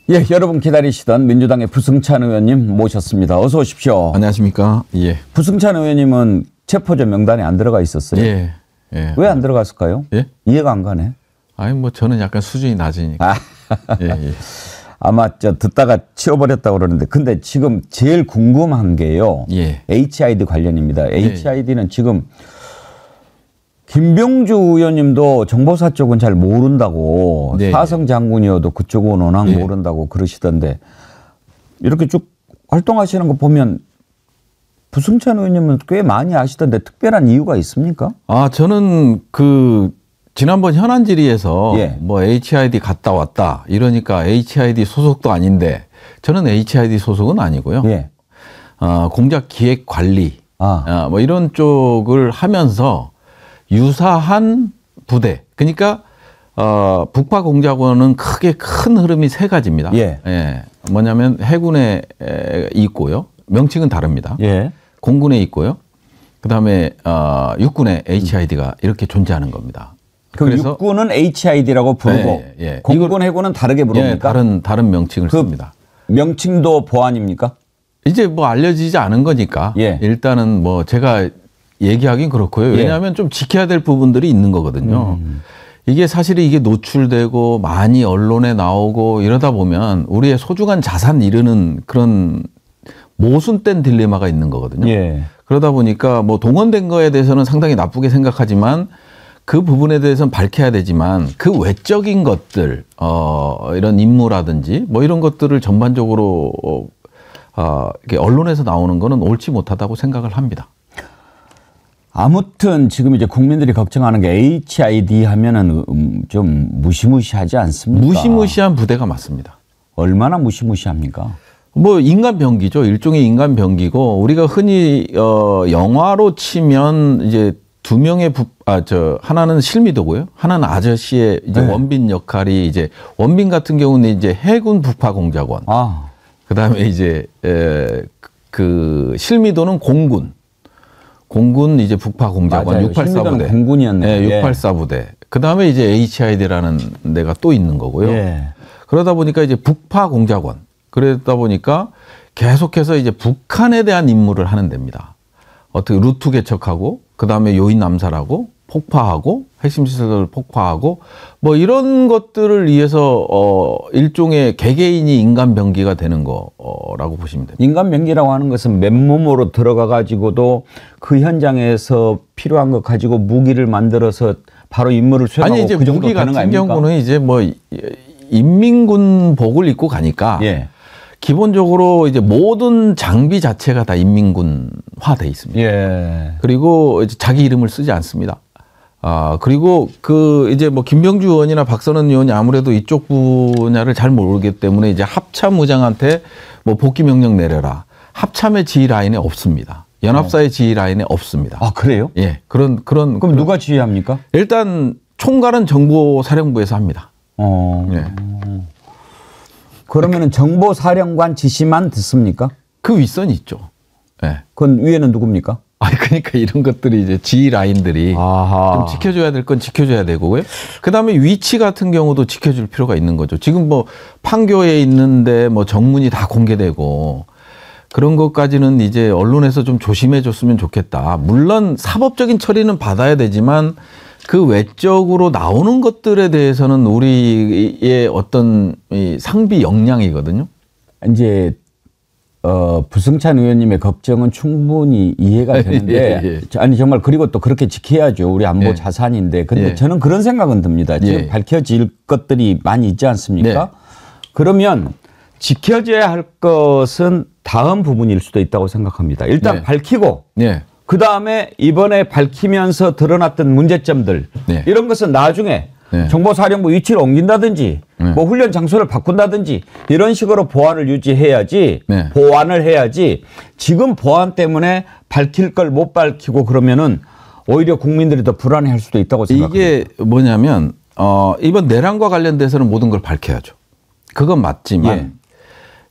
예, 여러분 기다리시던 민주당의 부승찬 의원님 모셨습니다. 어서 오십시오. 안녕하십니까. 예. 부승찬 의원님은 체포자 명단에 안 들어가 있었어요. 예. 예. 왜 안 들어갔을까요? 예? 이해가 안 가네. 아니 뭐 저는 약간 수준이 낮으니까. 예, 예. 아마 듣다가 치워버렸다고 그러는데, 근데 지금 제일 궁금한 게요. 예. HID 관련입니다. HID는 지금 김병주 의원님도 정보사 쪽은 잘 모른다고, 네. 사성 장군이어도 그쪽은 워낙 네. 모른다고 그러시던데, 이렇게 쭉 활동하시는 거 보면 부승찬 의원님은 꽤 많이 아시던데 특별한 이유가 있습니까? 아, 저는 지난번 현안 질의에서 예. 뭐 HID 갔다 왔다 이러니까 HID 소속도 아닌데 저는 HID 소속은 아니고요. 예. 공작 기획 관리 뭐 이런 쪽을 하면서 유사한 부대. 그러니까 북파 공작원은 크게 큰 흐름이 세 가지입니다. 예. 예. 뭐냐면 해군에 있고요. 명칭은 다릅니다. 예. 공군에 있고요. 그다음에 육군에 HID가 이렇게 존재하는 겁니다. 그 육군은 HID라고 부르고 예, 예. 공군 해군은 다르게 부릅니까? 예, 다른 명칭을 씁니다. 명칭도 보안입니까? 이제 뭐 알려지지 않은 거니까 예. 일단은 뭐 제가 얘기하긴 그렇고요. 왜냐하면 좀 지켜야 될 부분들이 있는 거거든요. 이게 사실 이게 노출되고 많이 언론에 나오고 이러다 보면 우리의 소중한 자산 이르는 그런 모순된 딜레마가 있는 거거든요. 예. 그러다 보니까 뭐 동원된 거에 대해서는 상당히 나쁘게 생각하지만 그 부분에 대해서는 밝혀야 되지만 그 외적인 것들, 이런 임무라든지 뭐 이런 것들을 전반적으로 이렇게 언론에서 나오는 거는 옳지 못하다고 생각을 합니다. 아무튼 지금 이제 국민들이 걱정하는 게 HID 하면은 좀 무시무시하지 않습니까? 무시무시한 부대가 맞습니다. 얼마나 무시무시합니까? 뭐 인간 병기죠. 일종의 인간 병기고 우리가 흔히 영화로 치면 이제 두 명의 하나는 실미도고요. 하나는 아저씨의 이제 네. 원빈 역할이 이제 원빈 같은 경우는 이제 해군 북파 공작원. 그다음에 이제 그 실미도는 공군 이제 북파 공작원 맞아요. 684 부대. 공군이었네요. 네, 684 부대. 그다음에 이제 HID라는 데가 또 있는 거고요. 예. 그러다 보니까 이제 북파 공작원. 그러다 보니까 계속해서 이제 북한에 대한 임무를 하는 데입니다. 어떻게 루트 개척하고 그다음에 요인 암살하고 폭파하고 핵심 시설을 폭파하고 뭐 이런 것들을 위해서 일종의 개개인이 인간 병기가 되는 거라고 보시면 됩니다. 인간 병기라고 하는 것은 맨몸으로 들어가 가지고도 그 현장에서 필요한 거 가지고 무기를 만들어서 바로 임무를 수행하고 아니 이제 그 정도 무기 되는 거 같은 아닙니까? 경우는 이제 뭐 인민군복을 입고 가니까 예. 기본적으로 이제 모든 장비 자체가 다 인민군화돼 있습니다. 예. 그리고 이제 자기 이름을 쓰지 않습니다. 그리고 이제 뭐 김병주 의원이나 박선원 의원이 아무래도 이쪽 분야를 잘 모르기 때문에 이제 합참의장한테 뭐 복귀 명령 내려라. 합참의 지휘 라인에 없습니다. 연합사의 지휘 라인에 없습니다. 아, 그래요? 예. 그럼 누가 지휘합니까? 일단 총괄은 정보사령부에서 합니다. 예. 그러면은 정보사령관 지시만 듣습니까? 그 윗선이 있죠. 예. 그건 위에는 누굽니까? 그러니까 이런 것들이 이제 지휘 라인들이 좀 지켜줘야 될 건 지켜줘야 되고요. 그 다음에 위치 같은 경우도 지켜줄 필요가 있는 거죠. 지금 뭐 판교에 있는데 뭐 정문이 다 공개되고 그런 것까지는 이제 언론에서 좀 조심해 줬으면 좋겠다. 물론 사법적인 처리는 받아야 되지만 그 외적으로 나오는 것들에 대해서는 우리의 어떤 이 상비 역량이거든요. 이제 부승찬 의원님의 걱정은 충분히 이해가 되는데 예. 아니 정말 그리고 또 그렇게 지켜야죠. 우리 안보 예. 자산인데. 근데 예. 저는 그런 생각은 듭니다. 지금 예. 밝혀질 것들이 많이 있지 않습니까? 네. 그러면 지켜져야 할 것은 다음 부분일 수도 있다고 생각합니다. 일단 네. 밝히고 네. 그다음에 이번에 밝히면서 드러났던 문제점들 네. 이런 것은 나중에 네. 정보사령부 위치를 옮긴다든지 뭐 훈련 장소를 바꾼다든지 이런 식으로 보안을 유지해야지 네. 보완을 해야지 지금 보안 때문에 밝힐 걸 못 밝히고 그러면은 오히려 국민들이 더 불안해할 수도 있다고 생각합니다. 이게 뭐냐면 이번 내란과 관련돼서는 모든 걸 밝혀야죠. 그건 맞지만 예.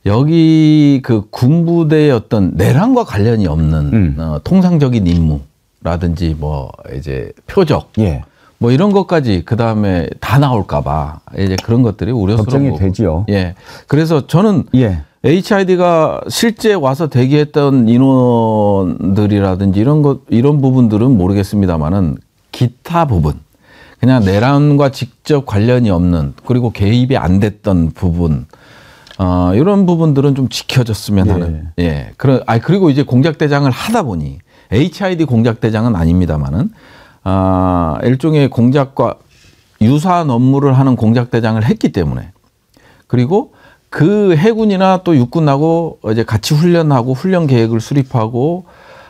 여기 그 군부대의 어떤 내란과 관련이 없는 통상적인 임무라든지 뭐 이제 표적 예. 뭐 이런 것까지 그 다음에 다 나올까봐 이제 그런 것들이 우려스러운 걱정이 거고. 되지요. 예. 그래서 저는 예. HID가 실제 와서 대기했던 인원들이라든지 이런 부분들은 모르겠습니다만은 기타 부분, 그냥 내란과 직접 관련이 없는 그리고 개입이 안 됐던 부분, 이런 부분들은 좀 지켜졌으면 하는. 예. 그리고 이제 공작대장을 하다 보니 HID 공작대장은 아닙니다만은 일종의 공작과 유사한 업무를 하는 공작대장을 했기 때문에 그리고 그 해군이나 또 육군하고 이제 같이 훈련하고 훈련 계획을 수립하고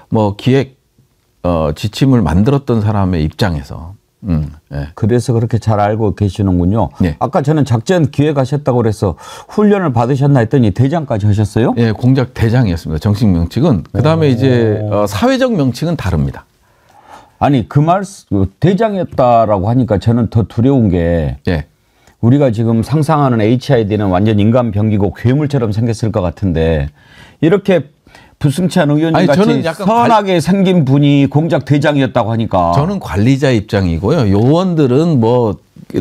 뭐 기획 지침을 만들었던 사람의 입장에서 예. 그래서 그렇게 잘 알고 계시는군요. 네. 아까 저는 작전 기획하셨다고 그래서 훈련을 받으셨나 했더니 대장까지 하셨어요? 예, 공작 대장이었습니다. 정식 명칭은. 그다음에 이제 사회적 명칭은 다릅니다. 아니 그 대장이었다라고 하니까 저는 더 두려운 게 예. 우리가 지금 상상하는 HID는 완전 인간 병기고 괴물처럼 생겼을 것 같은데 이렇게 부승찬 의원님 아니, 같이 저는 약간 선하게 생긴 분이 공작 대장이었다고 하니까 저는 관리자 입장이고요. 요원들은 뭐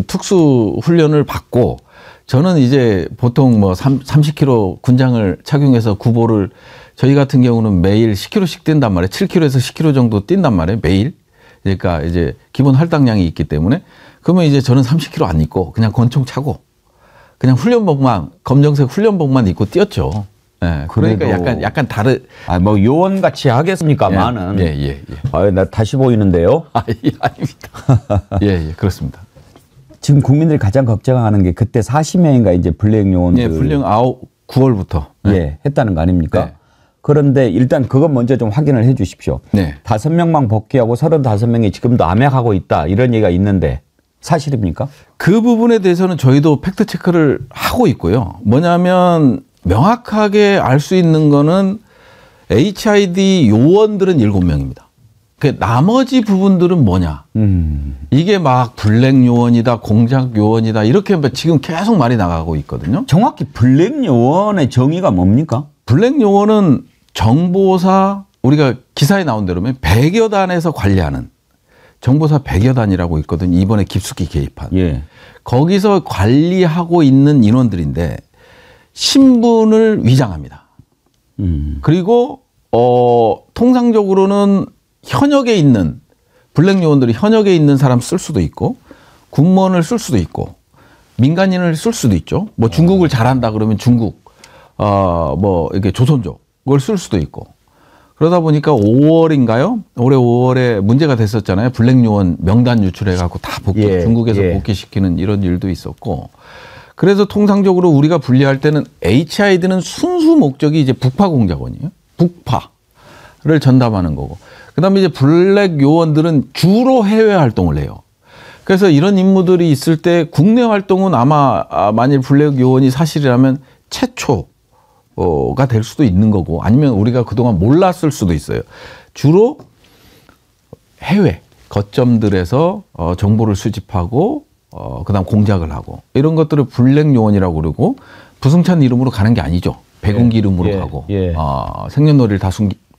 특수 훈련을 받고 저는 이제 보통 뭐 30kg 군장을 착용해서 구보를 저희 같은 경우는 매일 10kg씩 뛴단 말이에요. 7kg에서 10kg 정도 뛴단 말이에요. 매일. 그러니까 이제 기본 할당량이 있기 때문에 그러면 이제 저는 30kg 안 입고 그냥 권총 차고 그냥 훈련복만 검정색 훈련복만 입고 뛰었죠. 예. 그러니까 약간 다른. 뭐 요원 같이 하겠습니까만은. 예. 나 다시 보이는데요. 아닙니다. 예, 그렇습니다. 지금 국민들이 가장 걱정하는 게 그때 40명인가 이제 블랙 요원들. 예, 블랙 9월부터. 예, 했다는 거 아닙니까? 네. 그런데 일단 그건 먼저 좀 확인을 해 주십시오. 네. 5명만 복귀하고 35명이 지금도 암약하고 있다. 이런 얘기가 있는데 사실입니까? 그 부분에 대해서는 저희도 팩트 체크를 하고 있고요. 뭐냐면 명확하게 알 수 있는 거는 HID 요원들은 7명입니다. 그 나머지 부분들은 뭐냐? 이게 막 블랙 요원이다, 공작 요원이다 이렇게 지금 계속 말이 나가고 있거든요. 정확히 블랙 요원의 정의가 뭡니까? 블랙 요원은 정보사 우리가 기사에 나온 대로면 100여 단에서 관리하는 정보사 100여 단이라고 있거든요. 이번에 깊숙이 개입한. 예. 거기서 관리하고 있는 인원들인데 신분을 위장합니다. 그리고 통상적으로는 현역에 있는 블랙 요원들이 현역에 있는 사람 쓸 수도 있고 군무원을 쓸 수도 있고 민간인을 쓸 수도 있죠. 뭐 중국을 잘한다 그러면 중국 뭐 이렇게 조선족을 쓸 수도 있고 그러다 보니까 5월인가요? 올해 5월에 문제가 됐었잖아요. 블랙 요원 명단 유출해갖고 다 중국에서 복귀시키는 이런 일도 있었고. 그래서 통상적으로 우리가 분리할 때는 HID는 순수 목적이 이제 북파 공작원이에요. 북파를 전담하는 거고. 그다음에 이제 블랙 요원들은 주로 해외 활동을 해요. 그래서 이런 임무들이 있을 때 국내 활동은 아마 만일 블랙 요원이 사실이라면 최초가 될 수도 있는 거고 아니면 우리가 그동안 몰랐을 수도 있어요. 주로 해외 거점들에서 정보를 수집하고 그다음 공작을 하고 이런 것들을 블랙 요원이라고 그러고 부승찬 이름으로 가는 게 아니죠. 백운기 이름으로 가고 생년월일 다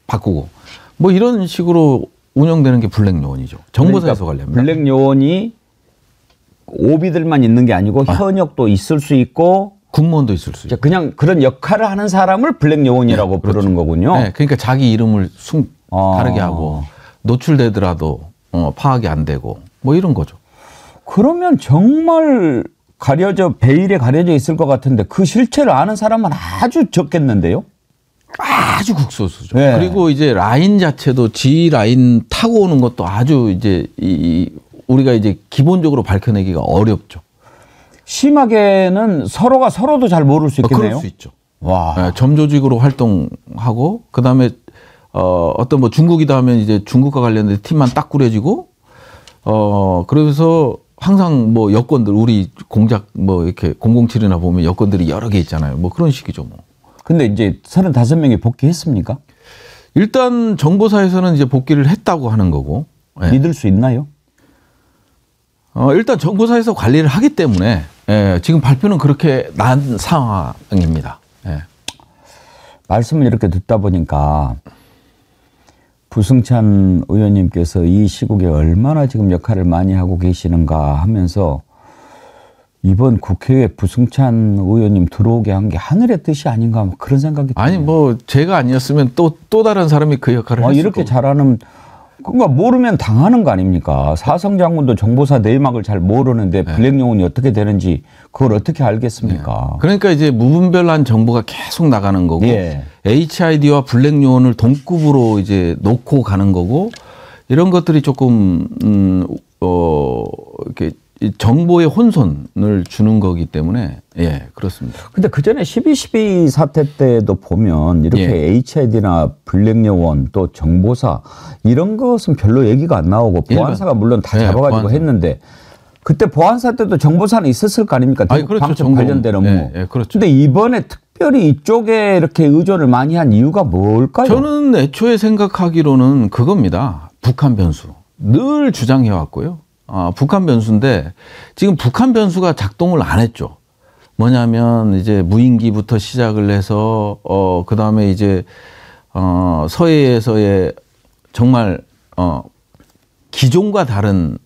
바꾸고 뭐 이런 식으로 운영되는 게 블랙 요원이죠. 정보사에서 관리합니다. 블랙 요원이 오비들만 있는 게 아니고 현역도 있을 수 있고 군무원도 있을 수 있고 그냥 그런 역할을 하는 사람을 블랙 요원이라고 부르는 거군요. 네, 그러니까 자기 이름을 다르게 하고 노출되더라도 파악이 안 되고 뭐 이런 거죠. 그러면 정말 베일에 가려져 있을 것 같은데 그 실체를 아는 사람은 아주 적겠는데요? 아주 극소수죠. 네. 그리고 이제 라인 자체도 G 라인 타고 오는 것도 아주 이제 우리가 이제 기본적으로 밝혀내기가 어렵죠. 심하게는 서로가 서로도 잘 모를 수 있겠네요. 그럴 수 있죠. 와. 네, 점조직으로 활동하고 그다음에 어떤 뭐 중국이다 하면 이제 중국과 관련된 팀만 딱 꾸려지고 그래서 항상 뭐 여권들 우리 공작 뭐 이렇게 007이나 보면 여권들이 여러 개 있잖아요. 뭐 그런 식이죠, 뭐. 근데 이제 35명이 복귀했습니까? 일단 정보사에서는 이제 복귀를 했다고 하는 거고. 예. 믿을 수 있나요? 일단 정보사에서 관리를 하기 때문에 지금 발표는 그렇게 난 상황입니다. 예. 말씀을 이렇게 듣다 보니까 부승찬 의원님께서 이 시국에 얼마나 지금 역할을 많이 하고 계시는가 하면서 이번 국회에 부승찬 의원님 들어오게 한 게 하늘의 뜻이 아닌가 그런 생각이 아니 드네요. 뭐 제가 아니었으면 또 다른 사람이 그 역할을 했을 이렇게 거고. 잘하는 그러니까 모르면 당하는 거 아닙니까? 사성 장군도 정보사 내막을 잘 모르는데 블랙 영혼이 어떻게 되는지 그걸 어떻게 알겠습니까? 그러니까 이제 무분별한 정보가 계속 나가는 거고 예. HID와 블랙 요원을 동급으로 이제 놓고 가는 거고 이런 것들이 조금 이렇게 이 정보의 혼선을 주는 거기 때문에 예 그렇습니다. 근데 그 전에 12.12 사태 때도 보면 이렇게 예. HID나 블랙 요원 또 정보사 이런 것은 별로 얘기가 안 나오고 보안사가 물론 다 예, 잡아가지고 보안사. 했는데 그때 보안사 때도 정보사는 있었을 거 아닙니까? 아니, 그렇죠. 방첩 정보. 관련된 업무. 예, 예, 그렇죠. 근데 이번에 특별히 이쪽에 이렇게 의존을 많이 한 이유가 뭘까요? 저는 애초에 생각하기로는 그겁니다. 북한 변수 늘 주장해 왔고요. 북한 변수인데 지금 북한 변수가 작동을 안 했죠. 뭐냐면 이제 무인기부터 시작을 해서 그 다음에 이제 서해에서의 정말 기존과 다른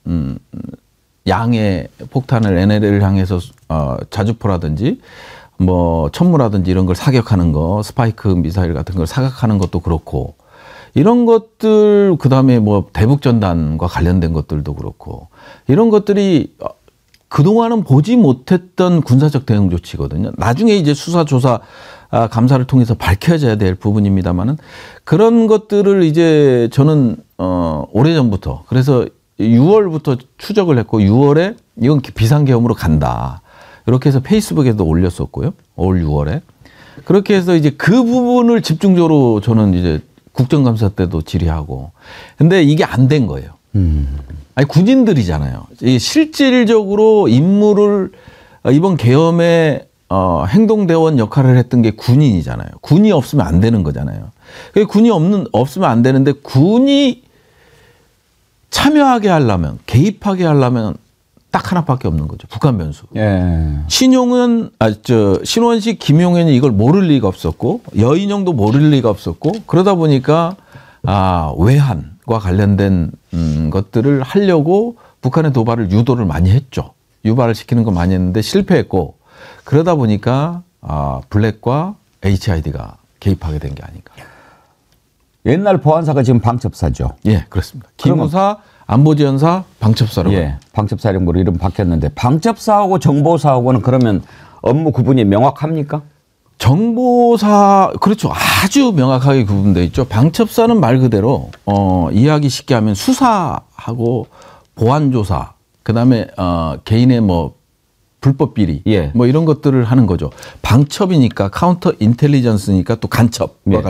양의 폭탄을 NLL을 향해서 자주포라든지 뭐 천무라든지 이런 걸 사격하는 거, 스파이크 미사일 같은 걸 사격하는 것도 그렇고 이런 것들 그다음에 뭐 대북전단과 관련된 것들도 그렇고 이런 것들이 그동안은 보지 못했던 군사적 대응 조치거든요. 나중에 이제 수사 조사 감사를 통해서 밝혀져야 될 부분입니다만은 그런 것들을 이제 저는 오래전부터 그래서 6월부터 추적을 했고 6월에 이건 비상계엄으로 간다. 이렇게 해서 페이스북에도 올렸었고요. 올 6월에. 그렇게 해서 이제 그 부분을 집중적으로 저는 이제 국정감사 때도 질의하고. 근데 이게 안 된 거예요. 아니, 군인들이잖아요. 실질적으로 임무를 이번 계엄에 행동대원 역할을 했던 게 군인이잖아요. 군이 없으면 안 되는 거잖아요. 군이 없으면 안 되는데 군이 참여하게 하려면, 개입하게 하려면 딱 하나밖에 없는 거죠. 북한 변수. 예. 신원식, 김용현이 이걸 모를 리가 없었고, 여인영도 모를 리가 없었고, 그러다 보니까, 외환과 관련된 것들을 하려고 북한의 도발을 유도를 많이 했죠. 유발을 시키는 거 많이 했는데 실패했고, 그러다 보니까, 블랙과 HID가 개입하게 된 게 아닌가. 옛날 보안사가 지금 방첩사죠. 예, 그렇습니다. 기무사, 안보지원사, 방첩사로. 예, 방첩사령부로 이름 바뀌었는데 방첩사하고 정보사하고는 그러면 업무 구분이 명확합니까? 정보사 그렇죠. 아주 명확하게 구분되어 있죠. 방첩사는 말 그대로 이해하기 쉽게 하면 수사하고 보안조사, 그다음에 개인의 뭐 불법 비리, 예. 뭐 이런 것들을 하는 거죠. 방첩이니까 카운터 인텔리전스니까 또 간첩과 예.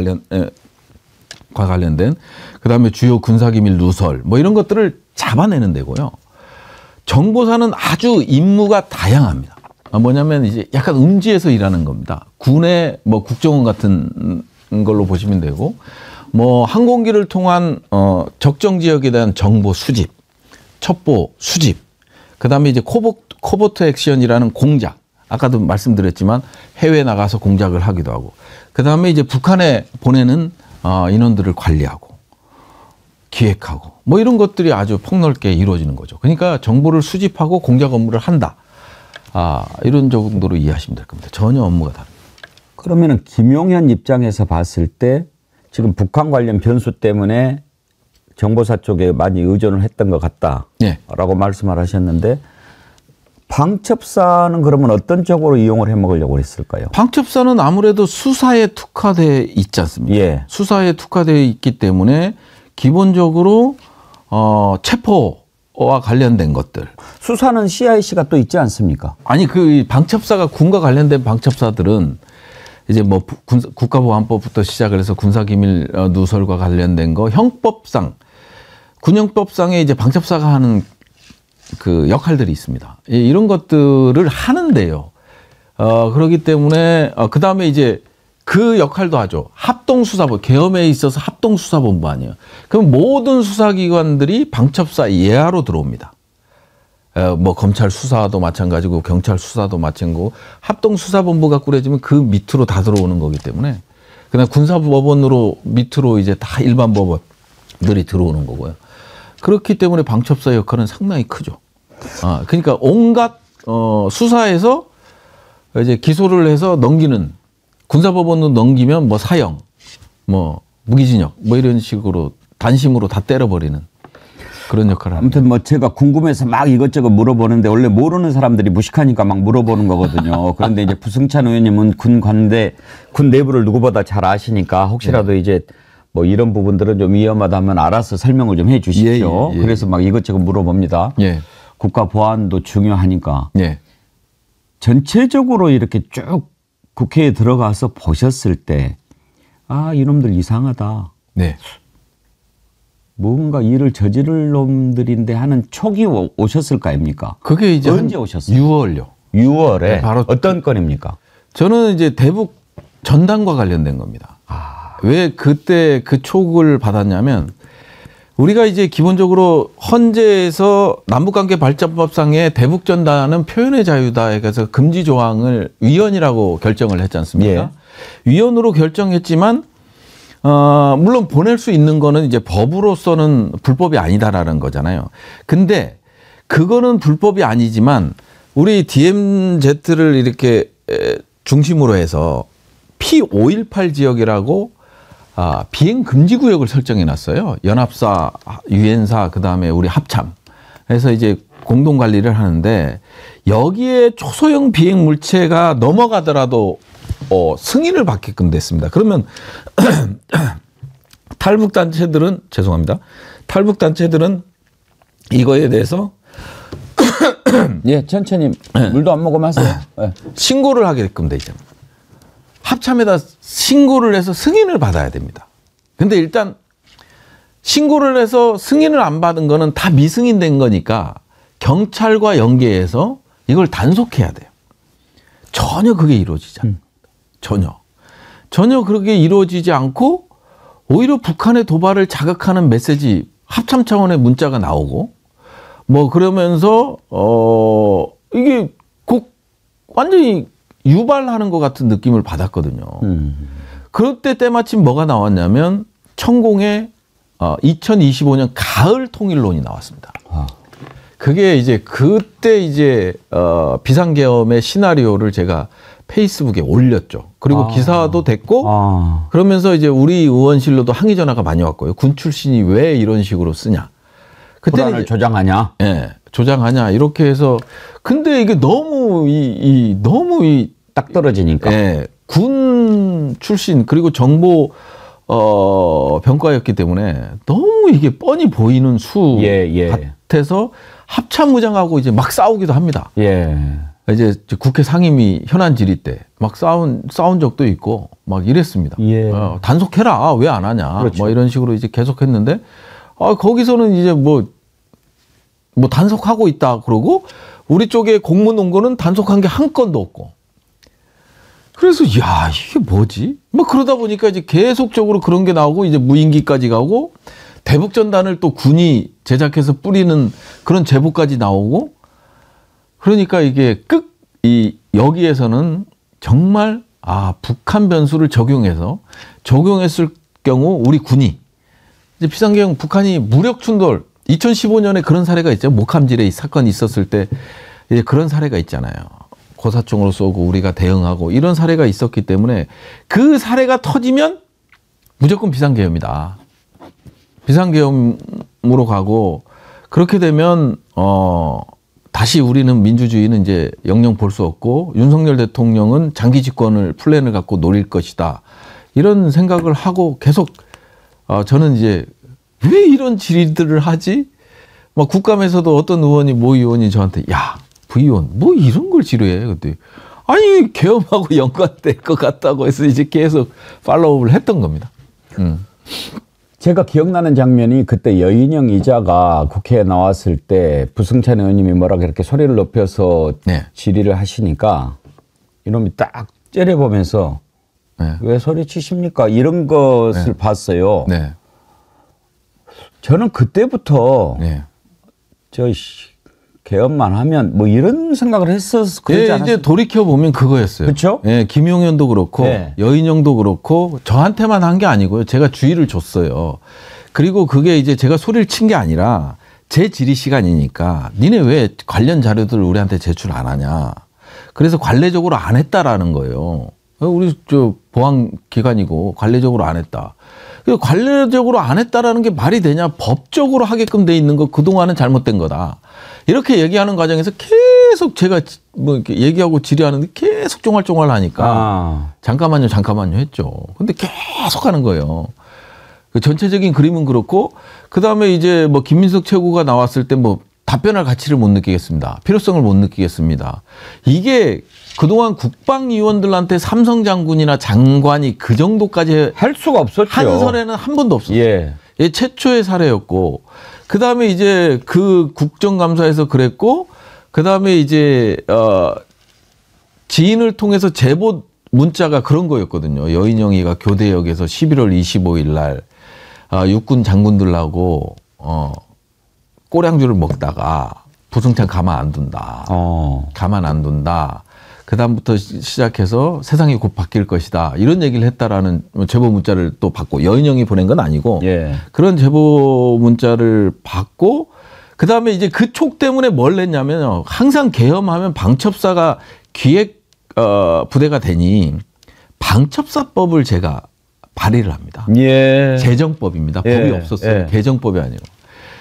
관련된 그다음에 주요 군사기밀 누설 뭐 이런 것들을 잡아내는 데고요. 정보사는 아주 임무가 다양합니다. 뭐냐면 이제 약간 음지에서 일하는 겁니다. 군의 뭐 국정원 같은 걸로 보시면 되고 뭐 항공기를 통한 적정 지역에 대한 정보 수집, 첩보 수집, 그다음에 이제 코버트 액션이라는 공작. 아까도 말씀드렸지만 해외에 나가서 공작을 하기도 하고 그다음에 이제 북한에 보내는 인원들을 관리하고 기획하고 뭐 이런 것들이 아주 폭넓게 이루어지는 거죠. 그러니까 정보를 수집하고 공작 업무를 한다. 이런 정도로 이해하시면 될 겁니다. 전혀 업무가 다릅니다. 그러면은 김용현 입장에서 봤을 때 지금 북한 관련 변수 때문에 정보사 쪽에 많이 의존을 했던 것 같다라고 예. 말씀을 하셨는데 방첩사는 그러면 어떤 쪽으로 이용을 해먹으려고 했을까요? 방첩사는 아무래도 수사에 특화되어 있지 않습니까? 예. 수사에 특화되어 있기 때문에 기본적으로 체포와 관련된 것들. 수사는 CIC가 또 있지 않습니까? 아니 그 방첩사가 군과 관련된 방첩사들은 이제 뭐 국가보안법부터 시작을 해서 군사기밀 누설과 관련된 거 형법상 군형법상에 이제 방첩사가 하는 그 역할들이 있습니다. 이런 것들을 하는데요. 그렇기 때문에 그 다음에 이제 그 역할도 하죠. 합동수사본 계엄에 있어서 합동수사본부 아니에요. 그럼 모든 수사기관들이 방첩사 예하로 들어옵니다. 뭐 검찰 수사도 마찬가지고 경찰 수사도 마찬가지고 합동수사본부가 꾸려지면 그 밑으로 다 들어오는 거기 때문에 그냥 군사법원으로 밑으로 이제 다 일반 법원 들어오는 거고요. 그렇기 때문에 방첩사 역할은 상당히 크죠. 그러니까 온갖 수사에서 이제 기소를 해서 넘기는, 군사법원으로 넘기면 뭐 사형, 뭐 무기징역, 뭐 이런 식으로 단심으로 다 때려버리는 그런 역할을 합니다. 아무튼 뭐 제가 궁금해서 막 이것저것 물어보는데 원래 모르는 사람들이 무식하니까 막 물어보는 거거든요. 그런데 이제 부승찬 의원님은 군 내부를 누구보다 잘 아시니까 혹시라도 이제 뭐 이런 부분들은 좀 위험하다면 알아서 설명을 좀 해 주십시오. 그래서 막 이것저것 물어봅니다. 국가 보안도 중요하니까. 전체적으로 이렇게 쭉 국회에 들어가서 보셨을 때, 이놈들 이상하다. 뭔가 일을 저지를 놈들인데 하는 촉이 오셨을 거 아닙니까? 그게 이제 언제 오셨어요? 6월요. 6월에 바로 어떤 건입니까? 저는 이제 대북 전단과 관련된 겁니다. 왜 그때 그 촉을 받았냐면, 우리가 이제 기본적으로 헌재에서 남북관계발전법상의 대북 전단은 표현의 자유다에 가서 금지 조항을 위헌이라고 결정을 했지 않습니까? 위헌으로 결정했지만 물론 보낼 수 있는 거는 이제 법으로서는 불법이 아니다라는 거잖아요. 근데 그거는 불법이 아니지만 우리 DMZ를 이렇게 중심으로 해서 P518 지역이라고 비행 금지 구역을 설정해 놨어요. 연합사, 유엔사, 그다음에 우리 합참. 그래서 이제 공동 관리를 하는데 여기에 초소형 비행 물체가 넘어가더라도 승인을 받게끔 됐습니다. 그러면 탈북 단체들은 이거에 대해서 천천히 물도 안 먹으면 하세요. 신고를 하게끔 돼 있잖아요. 합참에다 신고를 해서 승인을 받아야 됩니다. 근데 일단 신고를 해서 승인을 안 받은 거는 다 미승인된 거니까 경찰과 연계해서 이걸 단속해야 돼요. 전혀 그게 이루어지지 않아요. 전혀 그렇게 이루어지지 않고 오히려 북한의 도발을 자극하는 메시지, 합참 차원의 문자가 나오고 뭐 그러면서 이게 완전히 유발하는 것 같은 느낌을 받았거든요. 그럴 때 때마침 뭐가 나왔냐면 천공의 2025년 가을 통일론이 나왔습니다. 그게 이제 그때 이제 비상계엄의 시나리오를 제가 페이스북에 올렸죠. 그리고 기사도 됐고 그러면서 이제 우리 의원실로도 항의 전화가 많이 왔고요. 군 출신이 왜 이런 식으로 쓰냐. 그때는 조장하냐? 조장하냐 이렇게 해서 근데 이게 너무 딱 떨어지니까. 군 출신 그리고 정보 병과였기 때문에 너무 이게 뻔히 보이는 수 같아서 합참의장하고 이제 막 싸우기도 합니다. 이제 국회 상임위 현안 질의 때 막 싸운 적도 있고 막 이랬습니다. 단속해라 왜 안 하냐. 그렇죠. 뭐 이런 식으로 이제 계속했는데 거기서는 이제 뭐 단속하고 있다 그러고 우리 쪽에 공문 온 거는 단속한 게 한 건도 없고. 그래서 야 이게 뭐지? 뭐 그러다 보니까 이제 계속적으로 그런 게 나오고 이제 무인기까지 가고 대북 전단을 또 군이 제작해서 뿌리는 그런 제보까지 나오고 그러니까 이게 여기에서는 정말 북한 변수를 적용했을 경우 우리 군이 이제 비상계엄 북한이 무력 충돌 2015년에 그런 사례가 있죠. 목함질에 사건이 있었을 때 이제 그런 사례가 있잖아요. 고사총으로 쏘고 우리가 대응하고 이런 사례가 있었기 때문에 그 사례가 터지면 무조건 비상계엄이다. 비상계엄으로 가고 그렇게 되면 다시 우리는 민주주의는 이제 영영 볼 수 없고 윤석열 대통령은 장기 집권을 플랜을 갖고 노릴 것이다. 이런 생각을 하고 계속 저는 이제 왜 이런 질의들을 하지? 막 국감에서도 어떤 모 의원이 저한테 야 부의원 뭐 이런 걸 지루해. 그때 아니 계엄하고 연관될 것 같다고 해서 이제 계속 팔로우를 했던 겁니다. 제가 기억나는 장면이 그때 여인영 이자가 국회에 나왔을 때 부승찬 의원님이 뭐라고 이렇게 소리를 높여서 질의를 하시니까 이놈이 딱 째려보면서 왜 소리치십니까? 이런 것을 봤어요. 저는 그때부터 개엄만 하면 뭐 이런 생각을 했었어. 그러지 않았어요? 이제 돌이켜 보면 그거였어요. 그렇죠? 김용현도 그렇고 여인영도 그렇고 저한테만 한 게 아니고요. 제가 주의를 줬어요. 그리고 그게 이제 제가 소리를 친 게 아니라 제 질의 시간이니까 니네 왜 관련 자료들을 우리한테 제출 안 하냐. 그래서 관례적으로 안 했다라는 거예요. 우리 저 보안기관이고 관례적으로 안 했다. 관례적으로 안 했다라는 게 말이 되냐. 법적으로 하게끔 돼 있는 거 그동안은 잘못된 거다. 이렇게 얘기하는 과정에서 계속 제가 뭐 이렇게 얘기하고 질의하는데 계속 쫑알쫑알 하니까 잠깐만요 했죠. 근데 계속 하는 거예요. 그 전체적인 그림은 그렇고 그다음에 이제 뭐 김민석 최고가 나왔을 때 뭐 답변할 가치를 못 느끼겠습니다. 필요성을 못 느끼겠습니다. 이게 그동안 국방위원들한테 삼성 장군이나 장관이 그 정도까지 할 수가 없었죠. 한 설에는 한 번도 없었어요. 예. 예, 최초의 사례였고 그다음에 이제 그 국정감사에서 그랬고 그다음에 이제 지인을 통해서 제보 문자가 그런 거였거든요. 여인영이가 교대역에서 11월 25일 날 육군 장군들하고 꼬량주를 먹다가 부승찬 가만 안 둔다. 가만 안 둔다. 그다음부터 시작해서 세상이 곧 바뀔 것이다. 이런 얘기를 했다라는 제보 문자를 또 받고 여인영이 보낸 건 아니고 예. 그런 제보 문자를 받고 그다음에 이제 그 촉 때문에 뭘 했냐면 항상 계엄하면 방첩사가 기획 부대가 되니 방첩사법을 제가 발의를 합니다. 예. 제정법입니다. 법이 예. 없었어요. 예. 개정법이 아니고.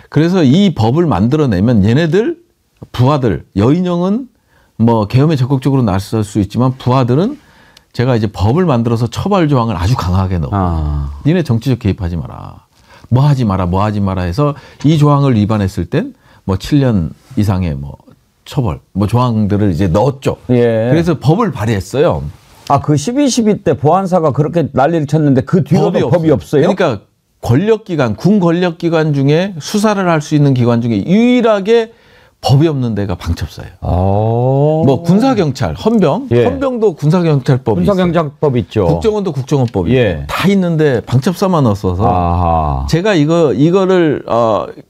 그래서 이 법을 만들어내면 얘네들 부하들 여인영은 뭐 계엄에 적극적으로 나설 수 있지만 부하들은 제가 이제 법을 만들어서 처벌 조항을 아주 강하게 넣고 니네 정치적 개입하지 마라. 뭐 하지 마라 해서 이 조항을 위반했을 땐 뭐 7년 이상의 뭐 처벌 뭐 조항들을 이제 넣었죠. 예. 그래서 법을 발의했어요. 그 12.12 때 보안사가 그렇게 난리를 쳤는데 그 뒤로도 법이 없어요? 그러니까 권력기관, 군 권력기관 중에 수사를 할 수 있는 기관 중에 유일하게 법이 없는 데가 방첩사예요. 뭐 군사경찰, 헌병, 예. 헌병도 군사경찰법이 군사경찰법 있죠. 국정원도 국정원법이 예. 다 있는데 방첩사만 없어서 제가 이거를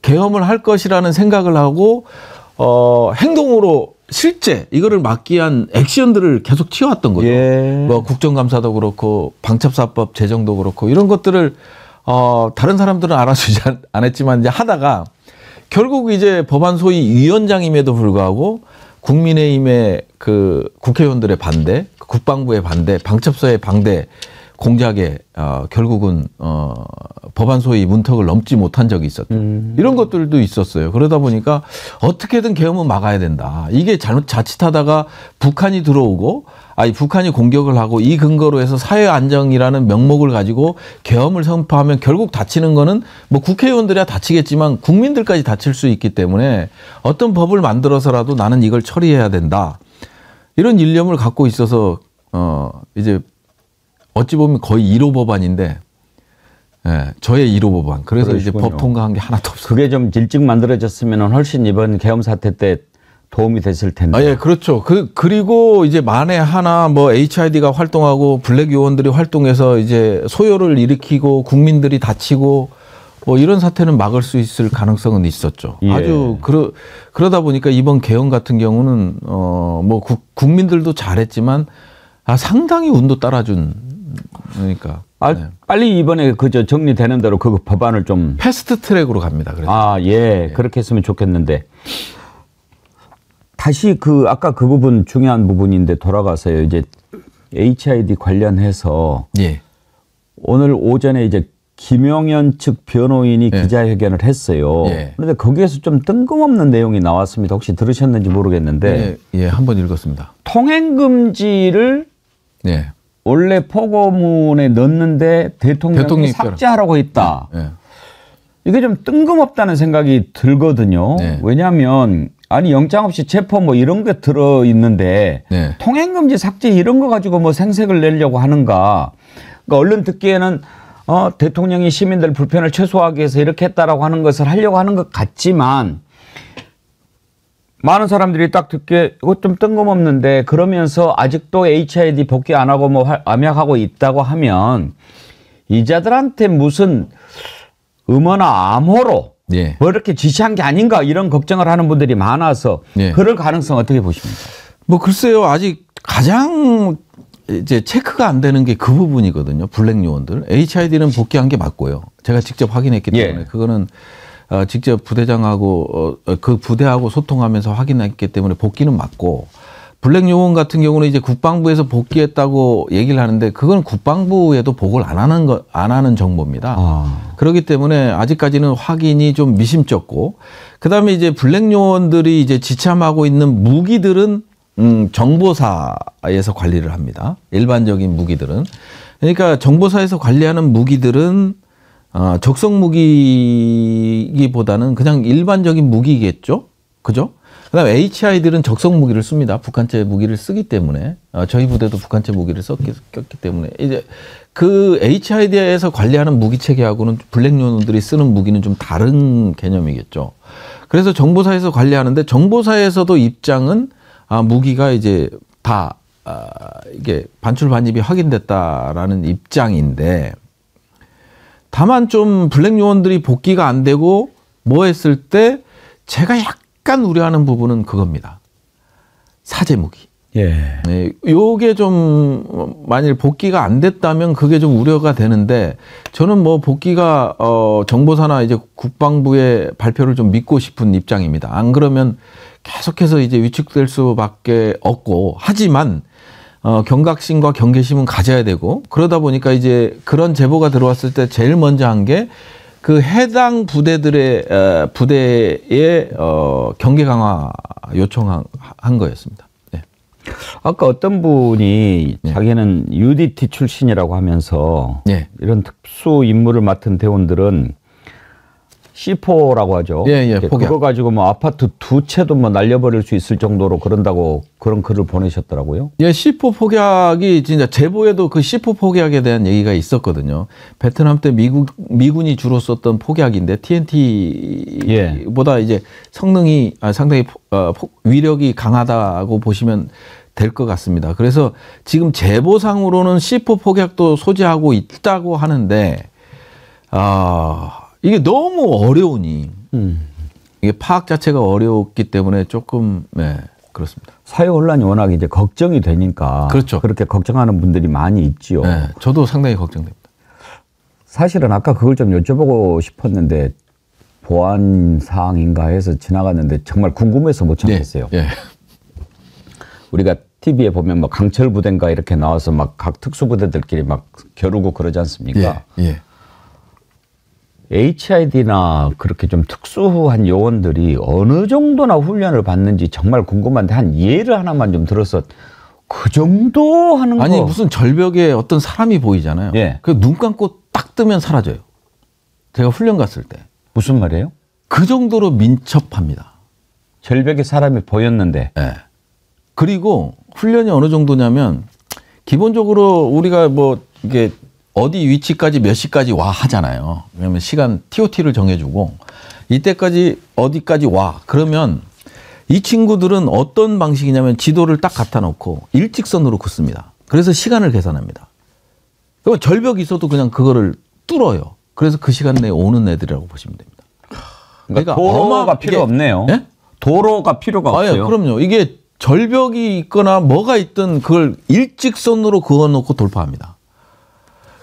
계엄을 할 것이라는 생각을 하고 행동으로 실제 이거를 막기 위한 액션들을 계속 취해왔던 거죠. 예. 뭐 국정감사도 그렇고 방첩사법 제정도 그렇고 이런 것들을 다른 사람들은 알아주지 않았지만 이제 하다가 결국 이제 법안 소위 위원장임에도 불구하고 국민의힘의 그 국회의원들의 반대, 국방부의 반대, 방첩사의 반대 공작에 결국은 법안 소위 문턱을 넘지 못한 적이 있었죠. 이런 것들도 있었어요. 그러다 보니까 어떻게든 계엄은 막아야 된다. 이게 자칫하다가 북한이 들어오고 북한이 공격을 하고 이 근거로 해서 사회 안정이라는 명목을 가지고 계엄을 선포하면 결국 다치는 거는 뭐 국회의원들이야 다치겠지만 국민들까지 다칠 수 있기 때문에 어떤 법을 만들어서라도 나는 이걸 처리해야 된다. 이런 일념을 갖고 있어서 이제 어찌 보면 거의 1호 법안인데 저의 1호 법안. 그래서 그러시군요. 이제 법 통과한 게 하나도 없어요. 그게 좀 일찍 만들어졌으면 훨씬 이번 계엄 사태 때 도움이 됐을 텐데. 예, 그렇죠. 그리고 이제 만에 하나 뭐 HID가 활동하고 블랙 요원들이 활동해서 이제 소요를 일으키고 국민들이 다치고 뭐 이런 사태는 막을 수 있을 가능성은 있었죠. 예. 아주 그러다 보니까 이번 계엄 같은 경우는 뭐 국민들도 잘했지만 상당히 운도 따라준 그러니까. 네. 빨리 이번에 그저 정리되는 대로 그 법안을 좀 패스트 트랙으로 갑니다. 그래서. 예. 그렇게 했으면 좋겠는데. 다시 아까 그 부분 중요한 부분인데 돌아가서요. 이제 HID 관련해서 예. 오늘 오전에 이제 김용현 측 변호인이 예. 기자회견을 했어요. 예. 그런데 거기에서 좀 뜬금없는 내용이 나왔습니다. 혹시 들으셨는지 모르겠는데. 예, 한번 읽었습니다. 통행금지를 예. 원래 포고문에 넣었는데 대통령이 삭제하라고 했다. 예. 이게 좀 뜬금없다는 생각이 들거든요. 네. 왜냐하면 영장 없이 체포 뭐 이런 게 들어있는데 네. 통행금지 삭제 이런 거 가지고 뭐 생색을 내려고 하는가. 그러니까 얼른 듣기에는 대통령이 시민들 불편을 최소화하기 위해서 이렇게 했다라고 하는 것을 하려고 하는 것 같지만 많은 사람들이 딱 듣기에 이거 좀 뜬금없는데 그러면서 아직도 HID 복귀 안 하고 뭐 암약하고 있다고 하면 이자들한테 무슨 음모나 암호로 예. 뭐 이렇게 지시한 게 아닌가 이런 걱정을 하는 분들이 많아서 예. 그럴 가능성 어떻게 보십니까? 뭐 글쎄요. 아직 가장 이제 체크가 안 되는 게 그 부분이거든요. 블랙 요원들. HID는 복귀한 게 맞고요. 제가 직접 확인했기 때문에 그거는 직접 부대장하고 그 부대하고 소통하면서 확인했기 때문에 복귀는 맞고, 블랙 요원 같은 경우는 이제 국방부에서 복귀했다고 얘기를 하는데 그건 국방부에도 보고를 안 하는 정보입니다. 그렇기 때문에 아직까지는 확인이 좀 미심쩍고, 그다음에 이제 블랙 요원들이 이제 지참하고 있는 무기들은 정보사에서 관리를 합니다. 일반적인 무기들은. 그러니까 정보사에서 관리하는 무기들은 적성 무기보다는 그냥 일반적인 무기겠죠. 그죠? 그다음에 HI들은 적성 무기를 씁니다. 북한제 무기를 쓰기 때문에 저희 부대도 북한제 무기를 썼기 때문에 이제 그 HID에서 관리하는 무기 체계하고는 블랙 요원들이 쓰는 무기는 좀 다른 개념이겠죠. 그래서 정보사에서 관리하는데 정보사에서도 입장은 무기가 이제 다 이게 반출 반입이 확인됐다라는 입장인데, 다만 좀 블랙 요원들이 복귀가 안 되고 뭐 했을 때 제가 약간 우려하는 부분은 그겁니다. 사제 무기. 예. 네, 요게 좀 만일 복귀가 안 됐다면 그게 좀 우려가 되는데, 저는 뭐 복귀가 정보사나 이제 국방부의 발표를 좀 믿고 싶은 입장입니다. 안 그러면 계속해서 이제 위축될 수밖에 없고, 하지만 경각심과 경계심은 가져야 되고, 그러다 보니까 이제 그런 제보가 들어왔을 때 제일 먼저 한 게 그 해당 부대의 경계 강화 요청한 거였습니다. 네. 아까 어떤 분이 자기는 UDT 출신이라고 하면서 이런 특수 임무를 맡은 대원들은 C4라고 하죠. 그거 가지고 뭐 아파트 2채도 뭐 날려버릴 수 있을 정도로 그런다고 그런 글을 보내셨더라고요. C4 폭약이 진짜 제보에도 그 C4 폭약에 대한 얘기가 있었거든요. 베트남 때 미군이 주로 썼던 폭약인데 TNT보다 이제 성능이 상당히 위력이 강하다고 보시면 될 것 같습니다. 그래서 지금 제보상으로는 C4 폭약도 소지하고 있다고 하는데, 이게 너무 어려우니 이게 파악 자체가 어려웠기 때문에 조금 그렇습니다. 사회 혼란이 워낙 이제 걱정이 되니까 그렇죠. 그렇게 걱정하는 분들이 많이 있지요. 네, 저도 상당히 걱정됩니다. 사실은 아까 그걸 좀 여쭤보고 싶었는데 보안 사항인가 해서 지나갔는데 정말 궁금해서 못 참겠어요. 우리가 TV에 보면 뭐 강철 부대인가 이렇게 나와서 막 각 특수부대들끼리 막 겨루고 그러지 않습니까? HID나 그렇게 좀 특수한 요원들이 어느 정도나 훈련을 받는지 정말 궁금한데 한 예를 하나만 좀 들어서 그 정도 하는 거. 아니 무슨 절벽에 어떤 사람이 보이잖아요. 그 눈 감고 딱 뜨면 사라져요. 제가 훈련 갔을 때. 무슨 말이에요? 그 정도로 민첩합니다. 절벽에 사람이 보였는데. 그리고 훈련이 어느 정도냐면 기본적으로 우리가 뭐 이게 어디 위치까지 몇 시까지 와 하잖아요. 왜냐면 시간 TOT를 정해주고 이때까지 어디까지 와. 그러면 이 친구들은 어떤 방식이냐면 지도를 딱 갖다 놓고 일직선으로 긋습니다. 그래서 시간을 계산합니다. 그럼 절벽이 있어도 그냥 그거를 뚫어요. 그래서 그 시간 내에 오는 애들이라고 보시면 됩니다. 그러니까 도로가 필요 없네요. 도로가 필요가 없어요. 그럼요. 이게 절벽이 있거나 뭐가 있든 그걸 일직선으로 그어놓고 돌파합니다.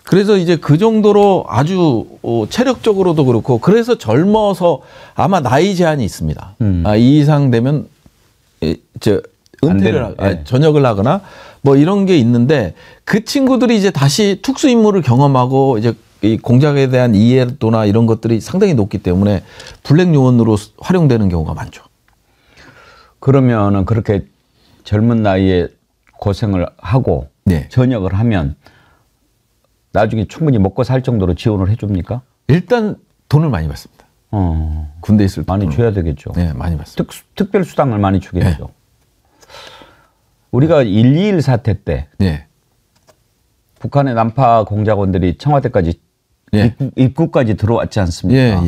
그래서 이제 그 정도로 아주 체력적으로도 그렇고, 그래서 젊어서 아마 나이 제한이 있습니다. 이 이상 되면 은퇴를 전역을 하거나 뭐 이런 게 있는데, 그 친구들이 이제 다시 특수 임무를 경험하고 이제 이 공작에 대한 이해도나 이런 것들이 상당히 높기 때문에 블랙 요원으로 활용되는 경우가 많죠. 그러면은 그렇게 젊은 나이에 고생을 하고 전역을 하면 나중에 충분히 먹고 살 정도로 지원을 해줍니까? 일단 돈을 많이 받습니다. 군대 있을 때 많이 줘야 되겠죠. 네, 많이 받습니다. 특별 수당을 많이 주겠죠. 우리가 1.21 사태 때 북한의 난파 공작원들이 청와대까지 입구까지 들어왔지 않습니까?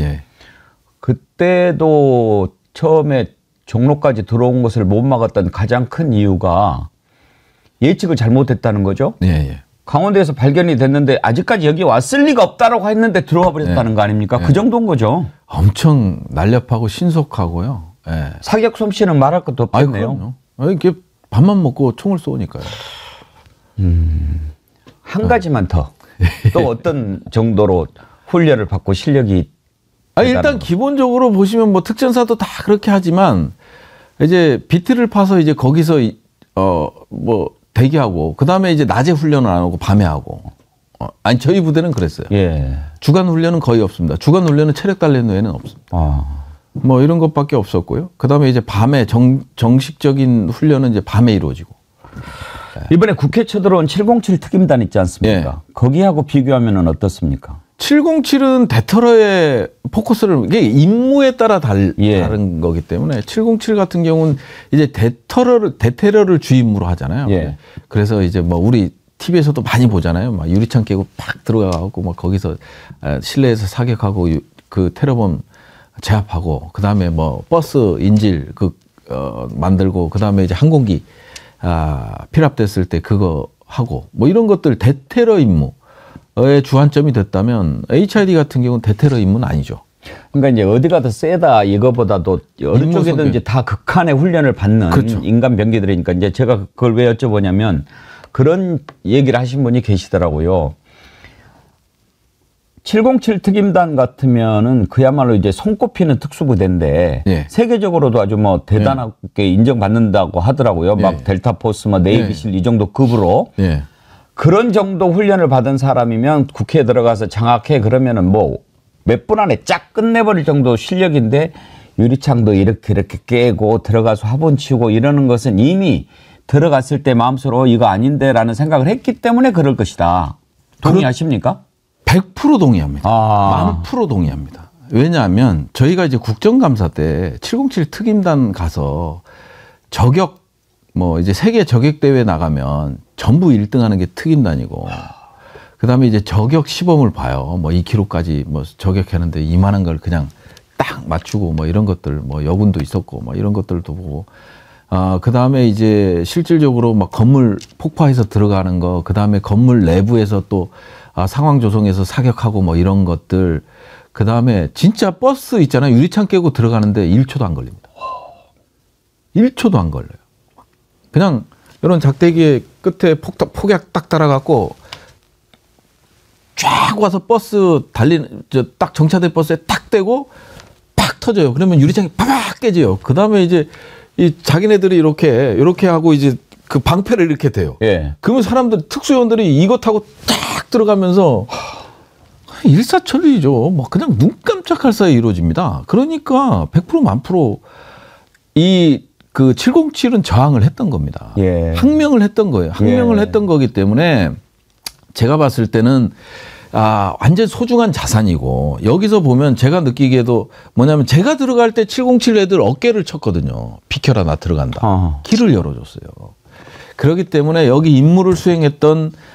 그때도 처음에 종로까지 들어온 것을 못 막았던 가장 큰 이유가 예측을 잘못했다는 거죠. 강원도에서 발견이 됐는데 아직까지 여기 왔을 리가 없다라고 했는데 들어와 버렸다는 거 아닙니까? 그 정도인 거죠. 엄청 날렵하고 신속하고요. 사격 솜씨는 말할 것도 없겠네요. 이렇게 밥만 먹고 총을 쏘니까요. 한 가지만 더. 또 어떤 정도로 훈련을 받고 실력이 일단 기본적으로 보시면 뭐 특전사도 다 그렇게 하지만 이제 비트를 파서 이제 거기서 뭐 대기하고 그다음에 이제 낮에 훈련을 안 하고 밤에 하고 아니 저희 부대는 그랬어요. 예. 주간 훈련은 거의 없습니다. 주간 훈련은 체력 단련 외에는 없습니다. 뭐 이런 것밖에 없었고요. 그다음에 이제 밤에 정식적인 훈련은 이제 밤에 이루어지고. 이번에 국회 쳐들어온 707 특임단 있지 않습니까? 예. 거기하고 비교하면은 어떻습니까? 707은 대테러의 포커스를 이게 임무에 따라 다른 거기 때문에 707 같은 경우는 이제 대테러를 주임무로 하잖아요. 예. 그래서 이제 뭐 우리 TV에서도 많이 보잖아요. 막 유리창 깨고 팍 들어가고 막 거기서 실내에서 사격하고 그 테러범 제압하고 그다음에 뭐 버스 인질 만들고 그다음에 이제 항공기 필압됐을 때 그거 하고 뭐 이런 것들 대테러 임무의 주안점이 됐다면 HID 같은 경우는 대테러 임무는 아니죠. 그러니까 이제 어디가 더 세다 이거보다도 어느 쪽이든지 다 극한의 훈련을 받는 그렇죠. 인간 병기들이니까 이제 제가 그걸 왜 여쭤보냐면 그런 얘기를 하신 분이 계시더라고요. 707 특임단 같으면은 그야말로 이제 손꼽히는 특수부대인데 예. 세계적으로도 아주 뭐 대단하게 인정받는다고 하더라고요. 막 델타 포스, 뭐 네이비실 이 정도 급으로. 예. 그런 정도 훈련을 받은 사람이면 국회에 들어가서 장악해 그러면은 뭐 몇 분 안에 쫙 끝내버릴 정도 실력인데 유리창도 이렇게 깨고 들어가서 화분 치우고 이러는 것은 이미 들어갔을 때 마음속으로 이거 아닌데라는 생각을 했기 때문에 그럴 것이다. 동의하십니까? 100% 동의합니다. 1000% 동의합니다. 왜냐하면 저희가 이제 국정감사 때 707 특임단 가서 저격 뭐 이제 세계 저격 대회 나가면 전부 1등하는 게 특임단이고 그다음에 이제 저격 시범을 봐요. 뭐 2km까지 뭐 저격하는데 이만한 걸 그냥 딱 맞추고 뭐 이런 것들 뭐 여군도 있었고 뭐 이런 것들도 보고 그다음에 이제 실질적으로 막 건물 폭파해서 들어가는 거 그다음에 건물 내부에서 또 상황 조성해서 사격하고 뭐 이런 것들 그다음에 진짜 버스 있잖아요. 유리창 깨고 들어가는데 1초도 안 걸립니다. 1초도 안 걸려요. 그냥 이런 작대기의 끝에 폭약 딱 달아갖고 쫙 와서 버스 딱 정차된 버스에 딱 대고 팍 터져요. 그러면 유리창이 파박 깨져요. 그다음에 이제 이 자기네들이 이렇게 하고 이제 그 방패를 이렇게 대요. 예. 그러면 특수요원들이 이거 타고 딱 들어가면서 일사천리죠. 뭐 그냥 눈 깜짝할 사이에 이루어집니다. 그러니까 100% 1000% 그 707은 저항을 했던 겁니다. 예. 항명을 했던 거예요. 항명을 했던 거기 때문에 제가 봤을 때는 완전 소중한 자산이고 여기서 보면 제가 느끼기에도 뭐냐면 제가 들어갈 때 707 애들 어깨를 쳤거든요. 비켜라 나 들어간다. 길을 열어줬어요. 그렇기 때문에 여기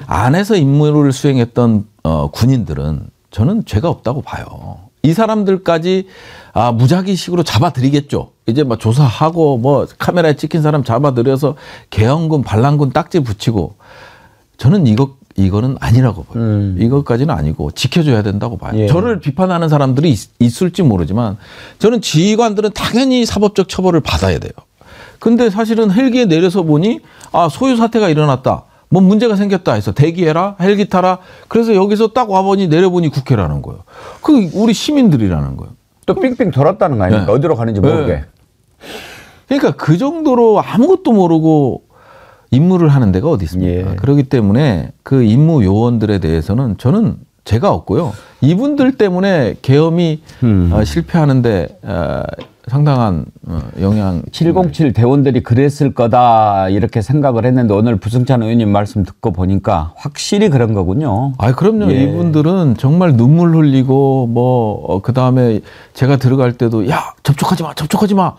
안에서 임무를 수행했던 군인들은 저는 죄가 없다고 봐요. 이 사람들까지 무작위식으로 잡아들이겠죠. 이제 막 조사하고 뭐 카메라에 찍힌 사람 잡아들여서 계엄군, 반란군 딱지 붙이고 저는 이거는 아니라고 봐요. 이것까지는 아니고 지켜줘야 된다고 봐요. 예. 저를 비판하는 사람들이 있을지 모르지만 저는 지휘관들은 당연히 사법적 처벌을 받아야 돼요. 근데 사실은 헬기에 내려서 보니 소유 사태가 일어났다. 뭐 문제가 생겼다 해서 대기해라, 헬기 타라. 그래서 여기서 딱 와보니 내려보니 국회라는 거예요. 그 우리 시민들이라는 거예요. 또 삥삥 돌았다는 거 아닙니까? 네. 어디로 가는지 모르게. 네. 그러니까 그 정도로 아무것도 모르고 임무를 하는 데가 어디 있습니까? 예. 그렇기 때문에 그 임무 요원들에 대해서는 저는 죄가 없고요. 이분들 때문에 계엄이 실패하는데 상당한 영향. 707 대원들이 그랬을 거다 이렇게 생각을 했는데 오늘 부승찬 의원님 말씀 듣고 보니까 확실히 그런 거군요. 그럼요. 예. 이분들은 정말 눈물 흘리고 뭐 그다음에 제가 들어갈 때도 야 접촉하지 마.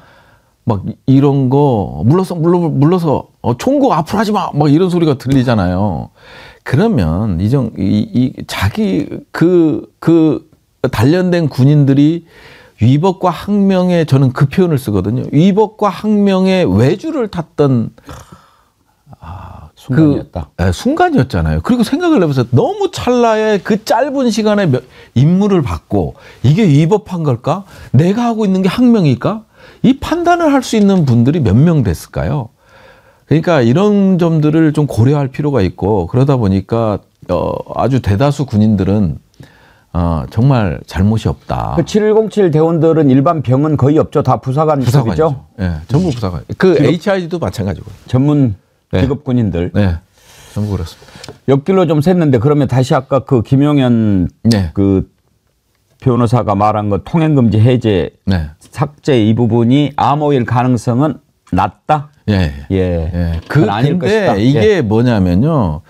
막 이런 거 물러서 총국 앞으로 하지 마. 막 이런 소리가 들리잖아요. 그러면 자기 그 단련된 군인들이 위법과 항명에 저는 그 표현을 쓰거든요. 위법과 항명에 외주를 탔던 순간이었다. 순간이었잖아요. 그리고 생각을 해보세요. 너무 찰나의 그 짧은 시간에 임무를 받고 이게 위법한 걸까? 내가 하고 있는 게 항명일까? 이 판단을 할 수 있는 분들이 몇 명 됐을까요? 그러니까 이런 점들을 좀 고려할 필요가 있고 그러다 보니까 아주 대다수 군인들은 정말 잘못이 없다. 그 7107 대원들은 일반 병은 거의 없죠. 다 부사관이죠. 예, 전부 부사관. 그 HID도 마찬가지고. 전문 직업군인들. 네, 전부 그렇습니다. 옆길로 좀 샜는데 그러면 다시 아까 그 김용현 그 변호사가 말한 거 통행금지 해제 삭제 이 부분이 암호일 가능성은 낮다. 근데 이게 뭐냐면요.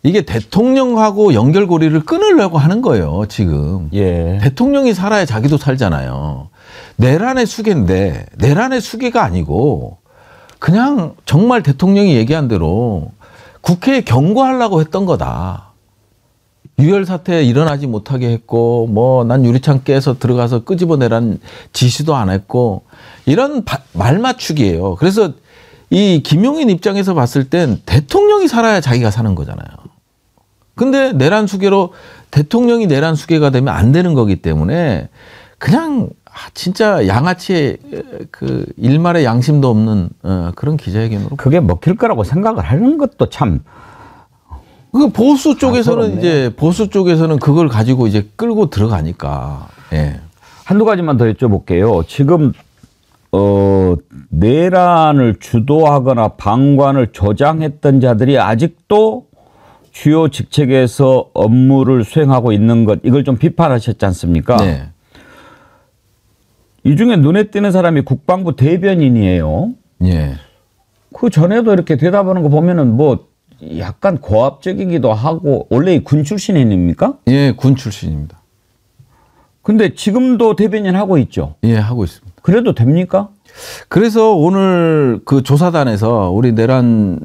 이게 대통령하고 연결고리를 끊으려고 하는 거예요, 지금. 대통령이 살아야 자기도 살잖아요. 내란의 수괴인데, 내란의 수괴가 아니고, 그냥 정말 대통령이 얘기한 대로 국회에 경고하려고 했던 거다. 유혈 사태 일어나지 못하게 했고, 뭐, 난 유리창 깨서 들어가서 끄집어내라는 지시도 안 했고, 이런 말 맞추기예요. 그래서 이 김용인 입장에서 봤을 땐 대통령이 살아야 자기가 사는 거잖아요. 근데 내란 수괴로 대통령이 내란 수괴가 되면 안 되는 거기 때문에 그냥 진짜 양아치의 그 일말의 양심도 없는 그런 기자회견으로. 그게 먹힐 거라고 생각을 하는 것도 참. 그 보수 쪽에서는 이제 보수 쪽에서는 그걸 가지고 이제 끌고 들어가니까. 한두 가지만 더 여쭤볼게요. 지금 내란을 주도하거나 방관을 조장했던 자들이 아직도 주요 직책에서 업무를 수행하고 있는 것, 이걸 좀 비판하셨지 않습니까? 이 중에 눈에 띄는 사람이 국방부 대변인이에요. 그 전에도 이렇게 대답하는 거 보면은 뭐 약간 고압적이기도 하고, 원래 군 출신입니까? 군 출신입니다. 근데 지금도 대변인 하고 있죠? 하고 있습니다. 그래도 됩니까? 그래서 오늘 그 조사단에서 우리 내란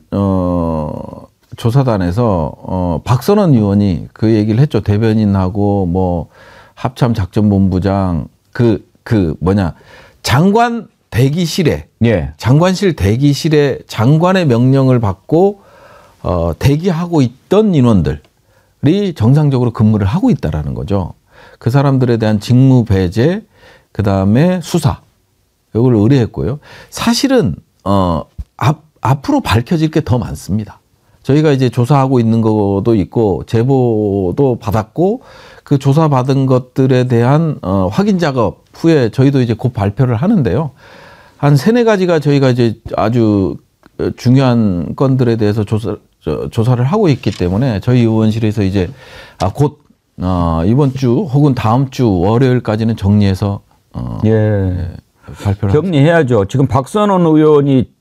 조사단에서 박선원 의원이 그 얘기를 했죠. 대변인하고 뭐 합참 작전본부장 장관 대기실에 장관실 대기실에 장관의 명령을 받고 대기하고 있던 인원들이 정상적으로 근무를 하고 있다라는 거죠. 그 사람들에 대한 직무 배제, 그 다음에 수사, 이걸 의뢰했고요. 사실은 앞으로 밝혀질 게 더 많습니다. 저희가 이제 조사하고 있는 것도 있고 제보도 받았고 그 조사받은 것들에 대한 확인 작업 후에 저희도 이제 곧 발표를 하는데요. 한 3-4가지가 저희가 이제 아주 중요한 건들에 대해서 조사를 하고 있기 때문에 저희 의원실에서 이제 곧 이번 주 혹은 다음 주 월요일까지는 정리해서 발표를 정리해야죠. 지금 박선원 의원이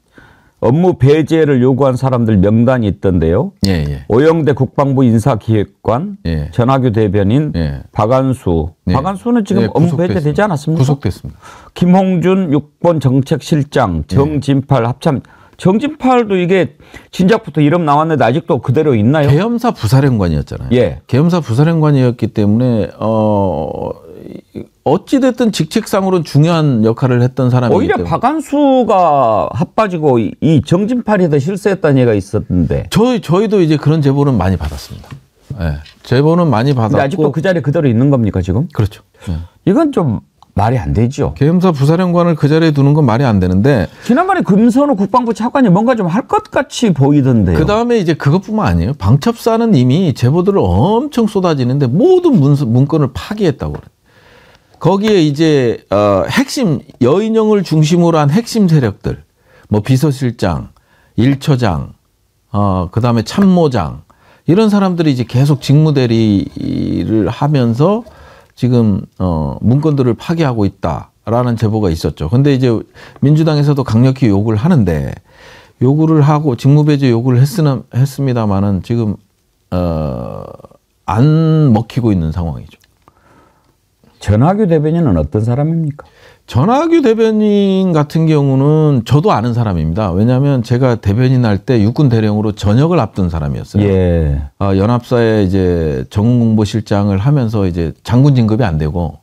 업무 배제를 요구한 사람들 명단이 있던데요. 오영대 국방부 인사기획관, 전하규 대변인, 박안수. 박안수는 지금 업무 배제되지 않았습니까? 구속됐습니다. 김홍준 6번 정책실장, 정진팔 합참. 정진팔도 이게 진작부터 이름 나왔는데 아직도 그대로 있나요? 계엄사 부사령관이었잖아요. 계엄사 부사령관이었기 때문에 어찌됐든 직책상으로는 중요한 역할을 했던 사람이기 오히려 때문에. 박안수가 핫빠지고 이 정진팔이 더 실세했다는 얘기가 있었는데. 저희도 이제 그런 제보는 많이 받았습니다. 제보는 많이 받았고. 근데 아직도 그 자리에 그대로 있는 겁니까 지금? 그렇죠. 이건 좀 말이 안 되죠. 계엄사 부사령관을 그 자리에 두는 건 말이 안 되는데. 지난번에 금선우 국방부 차관이 뭔가 좀 할 것 같이 보이던데요. 그 다음에 이제 그것뿐만 아니에요. 방첩사는 이미 제보들을 엄청 쏟아지는데 모든 문건을 파기했다고 그래요. 거기에 이제 핵심 여인영을 중심으로 한 핵심 세력들, 뭐 비서실장, 1처장, 그다음에 참모장 이런 사람들이 이제 계속 직무대리를 하면서 지금 문건들을 파기하고 있다라는 제보가 있었죠. 근데 이제 민주당에서도 강력히 욕을 하는데 요구를 하고 직무배제 요구를 했습니다만은 지금 안 먹히고 있는 상황이죠. 전하규 대변인은 어떤 사람입니까? 전하규 대변인 같은 경우는 저도 아는 사람입니다. 왜냐하면 제가 대변인 할 때 육군 대령으로 전역을 앞둔 사람이었어요. 연합사에 이제 정군공보실장을 하면서 이제 장군 진급이 안 되고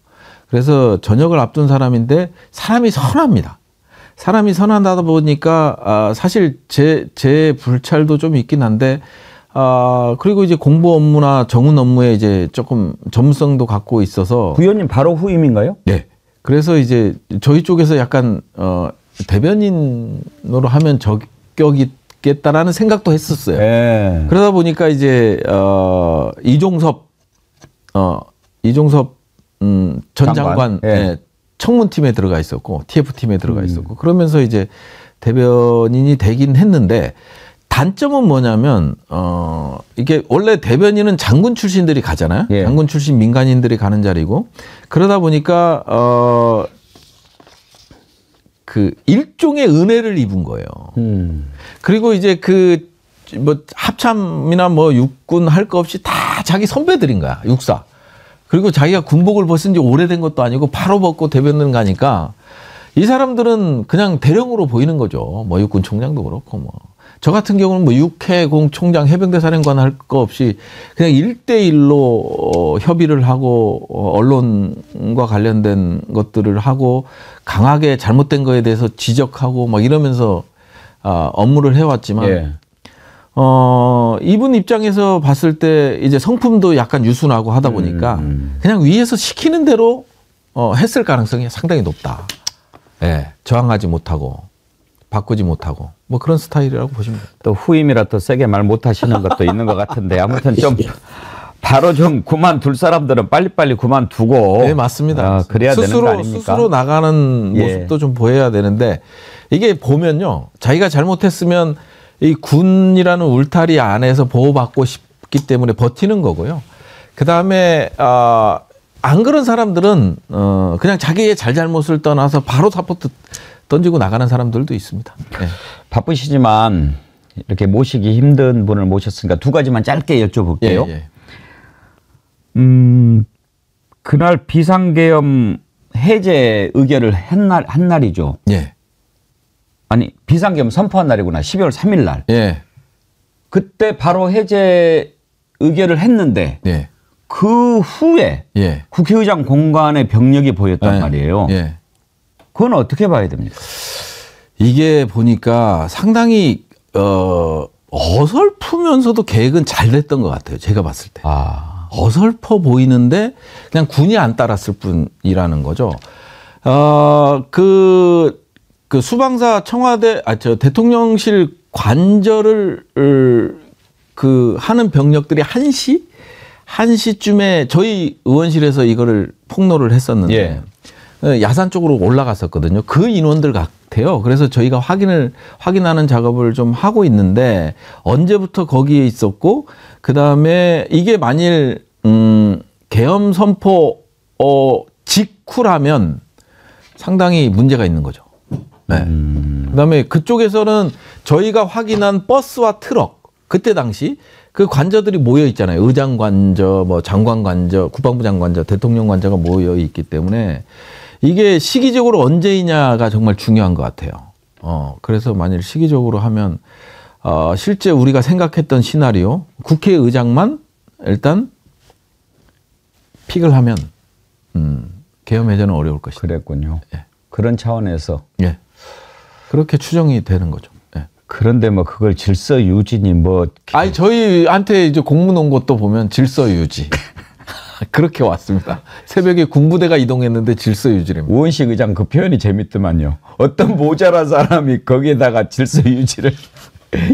그래서 전역을 앞둔 사람인데 사람이 선합니다. 사람이 선하다 보니까 사실 제 불찰도 좀 있긴 한데 그리고 이제 공보 업무나 정훈 업무에 이제 조금 전문성도 갖고 있어서. 부위원님 바로 후임인가요? 네. 그래서 이제 저희 쪽에서 약간, 대변인으로 하면 적격이 있겠다라는 생각도 했었어요. 그러다 보니까 이제, 이종섭 전 장관 예. 예, 청문팀에 들어가 있었고 TF팀에 들어가 있었고 그러면서 이제 대변인이 되긴 했는데 단점은 뭐냐면 이게 원래 대변인은 장군 출신들이 가잖아요. 예. 장군 출신 민간인들이 가는 자리고 그러다 보니까 그 일종의 은혜를 입은 거예요. 그리고 이제 그 뭐 합참이나 뭐 육군 할 거 없이 다 자기 선배들인 거야. 육사. 그리고 자기가 군복을 벗은 지 오래된 것도 아니고 바로 벗고 대변인 가니까 이 사람들은 그냥 대령으로 보이는 거죠. 뭐 육군 총장도 그렇고 뭐. 저 같은 경우는 뭐 육해공 총장 해병대 사령관 할 거 없이 그냥 1대1로 협의를 하고 언론과 관련된 것들을 하고 강하게 잘못된 거에 대해서 지적하고 막 이러면서 업무를 해왔지만 예. 이분 입장에서 봤을 때 이제 성품도 약간 유순하고 하다 보니까 그냥 위에서 시키는 대로 했을 가능성이 상당히 높다. 예, 저항하지 못하고 바꾸지 못하고 뭐 그런 스타일이라고 보시면 됩니다. 또 후임이라 또 세게 말 못하시는 것도 있는 것 같은데 아무튼 좀 바로 좀 그만둘 사람들은 빨리빨리 그만두고. 네, 맞습니다. 그래야 되는 거 아닙니까? 스스로 나가는 모습도 예. 좀 보여야 되는데 이게 보면요. 자기가 잘못했으면 이 군이라는 울타리 안에서 보호받고 싶기 때문에 버티는 거고요. 그다음에 안 그런 사람들은 그냥 자기의 잘잘못을 떠나서 바로 사포트 던지고 나가는 사람들도 있습니다. 네. 바쁘시지만 이렇게 모시기 힘든 분을 모셨으니까 두 가지만 짧게 여쭤볼게요. 예, 예. 그날 비상계엄 해제 의결을 한 날이죠. 예. 아니 비상계엄 선포한 날이구나. 12월 3일 날. 예. 그때 바로 해제 의결을 했는데 예. 그 후에 예. 국회의장 공간에 병력이 보였단 예. 말이에요. 예. 그건 어떻게 봐야 됩니까? 이게 보니까 상당히 어설프면서도 계획은 잘 됐던 것 같아요. 제가 봤을 때. 어설퍼 보이는데 그냥 군이 안 따랐을 뿐이라는 거죠. 그 수방사 청와대 대통령실 관절을 하는 병력들이 1시쯤에 저희 의원실에서 이거를 폭로를 했었는데 예. 야산 쪽으로 올라갔었거든요. 그 인원들 같아요. 그래서 저희가 확인하는 작업을 좀 하고 있는데 언제부터 거기에 있었고 그다음에 이게 만일 계엄 선포 직후라면 상당히 문제가 있는 거죠. 네. 그다음에 그쪽에서는 저희가 확인한 버스와 트럭 그때 당시 그 관저들이 모여 있잖아요. 의장 관저, 뭐 장관 관저, 국방부 장관저, 대통령 관저가 모여 있기 때문에 이게 시기적으로 언제이냐가 정말 중요한 것 같아요. 그래서 만일 시기적으로 하면 실제 우리가 생각했던 시나리오 국회의장만 일단 픽을 하면 계엄 해제는 어려울 것이다. 그랬군요. 예. 그런 차원에서. 예. 그렇게 추정이 되는 거죠. 예. 그런데 뭐 그걸 질서 유지니 뭐. 아니 저희한테 이제 공문 온 것도 보면 질서 유지. 그렇게 왔습니다. 새벽에 군부대가 이동했는데 질서 유지랍니다. 우원식 의장 그 표현이 재밌더만요. 어떤 모자란 사람이 거기에다가 질서 유지를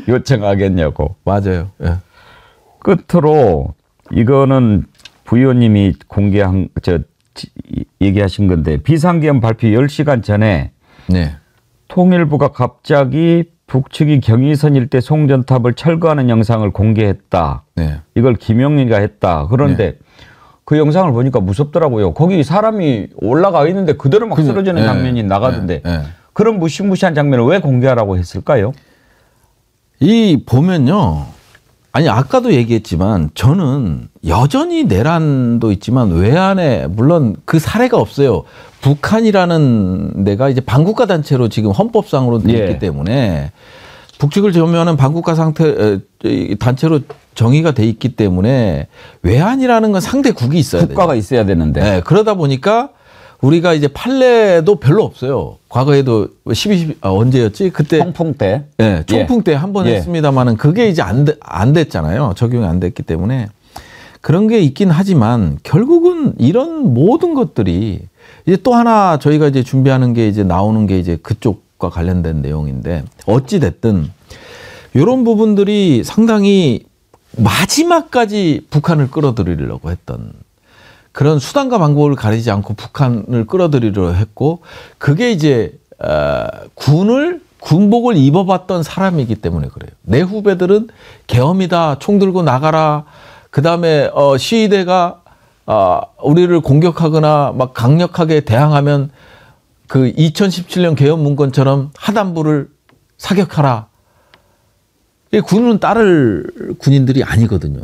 요청하겠냐고. 맞아요. 예. 끝으로 이거는 부의원님이 얘기하신 건데 비상계엄 발표 10시간 전에 네. 통일부가 갑자기 북측이 경의선 일대 송전탑을 철거하는 영상을 공개했다. 네. 이걸 김용희가 했다. 그런데 그 영상을 보니까 무섭더라고요. 거기 사람이 올라가 있는데 그대로 막 쓰러지는 장면이 나가던데 그런 무시무시한 장면을 왜 공개하라고 했을까요? 이 보면요. 아니 아까도 얘기했지만 저는 여전히 내란도 있지만 외환에 물론 그 사례가 없어요. 북한이라는 데가 이제 반국가 단체로 지금 헌법상으로 돼 있기 때문에 북측을 점유하는 반국가 단체로 정의가 돼 있기 때문에 외환이라는 건 상대국이 있어야 돼요. 국가가 있어야 되는데. 네, 그러다 보니까 우리가 이제 판례도 별로 없어요. 과거에도 언제였지? 그때 총풍 때. 네, 총풍 때 한 번 했습니다만은 그게 이제 안 됐잖아요. 적용이 안 됐기 때문에 그런 게 있긴 하지만 결국은 이런 모든 것들이 이제 또 하나 저희가 이제 준비하는 게 이제 나오는 게 이제 그쪽과 관련된 내용인데 어찌 됐든 이런 부분들이 상당히 마지막까지 북한을 끌어들이려고 했던 그런 수단과 방법을 가리지 않고 북한을 끌어들이려 했고 그게 이제 군복을 입어봤던 사람이기 때문에 그래요. 내 후배들은 계엄이다, 총 들고 나가라. 그 다음에 시위대가 우리를 공격하거나 막 강력하게 대항하면 그 2017년 계엄 문건처럼 하단부를 사격하라. 군은 따를 군인들이 아니거든요.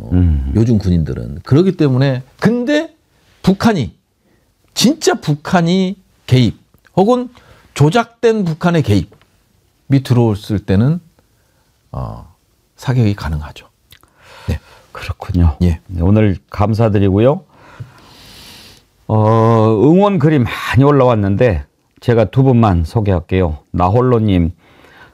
요즘 군인들은. 그렇기 때문에 근데 진짜 북한이 개입 혹은 조작된 북한의 개입이 들어왔을 때는 사격이 가능하죠. 네. 그렇군요. 예. 네, 오늘 감사드리고요. 응원 글이 많이 올라왔는데 제가 두 분만 소개할게요. 나홀로님,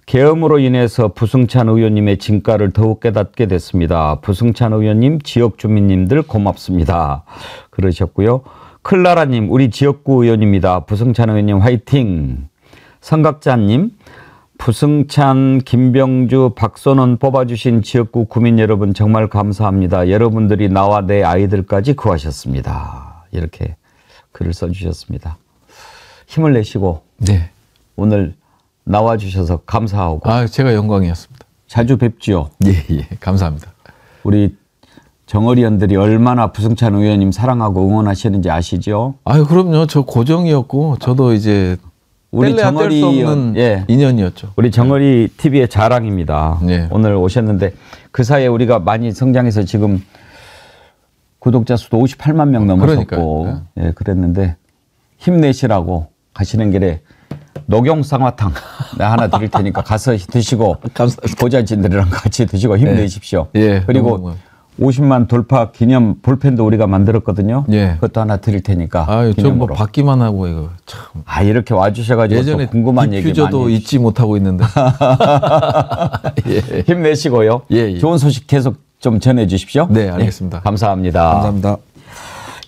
계엄으로 인해서 부승찬 의원님의 진가를 더욱 깨닫게 됐습니다. 부승찬 의원님, 지역 주민님들 고맙습니다. 그러셨고요. 클라라님, 우리 지역구 의원입니다. 부승찬 의원님 화이팅. 성각자님, 부승찬, 김병주, 박선원 뽑아주신 지역구 구민 여러분 정말 감사합니다. 여러분들이 나와 내 아이들까지 구하셨습니다. 이렇게 글을 써주셨습니다. 힘을 내시고 네. 오늘 나와주셔서 감사하고. 제가 영광이었습니다. 자주 뵙지요. 예, 감사합니다. 우리 정어리원들이 얼마나 부승찬 의원님 사랑하고 응원하시는지 아시죠? 그럼요. 저 고정이었고 저도 이제 우리 정어리 뗄 수 없는 인연이었죠. 우리 정어리 TV의 자랑입니다. 네. 오늘 오셨는데 그 사이에 우리가 많이 성장해서 지금 구독자 수도 58만 명 넘었었고, 예, 그랬는데 힘내시라고 가시는 길에 녹용쌍화탕 하나 드릴 테니까 가서 드시고 보좌진들이랑 같이 드시고 힘내십시오. 예, 그리고 50만 돌파 기념 볼펜도 우리가 만들었거든요. 예. 그것도 하나 드릴 테니까. 저 뭐 받기만 하고 이거 참. 이렇게 와주셔가지고 예전에 또 궁금한 얘기 많이. 디퓨저도 잊지 못하고 있는데. 예. 힘내시고요. 예. 좋은 소식 계속 좀 전해주십시오. 네, 알겠습니다. 네, 감사합니다. 감사합니다.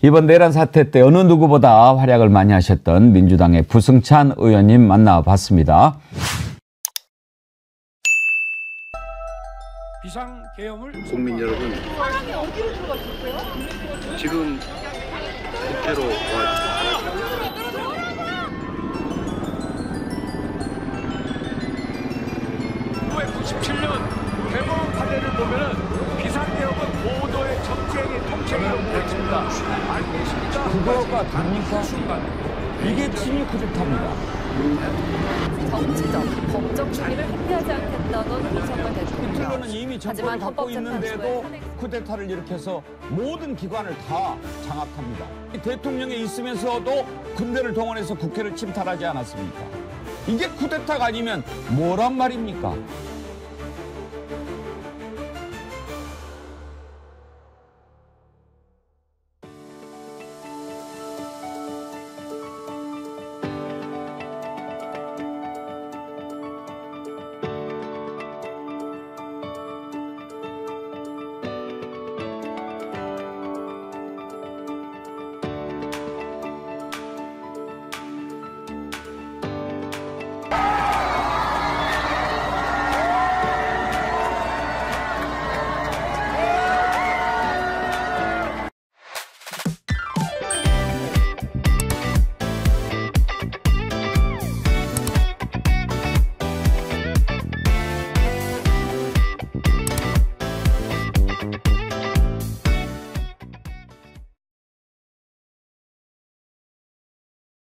이번 내란 사태 때 어느 누구보다 활약을 많이 하셨던 민주당의 부승찬 의원님 만나봤습니다. 비상계엄을 국민 여러분, 지금 국회로 와주세요. 1997년 대법원 판례를 보면은 비상계엄은 모도의 정치행위 통째로 외칩니다. 알고 계십니까? 그거가 답니까? 이게 친위 쿠데타입니다. 정치적, 법적 중의를 회피하지 않겠다던 윤석열 대통령. 국회는 이미 정권을 하지만 갖고 있는데도 헌법재판소의 쿠데타를 일으켜서 모든 기관을 다 장악합니다. 대통령에 있으면서도 군대를 동원해서 국회를 침탈하지 않았습니까? 이게 쿠데타가 아니면 뭐란 말입니까?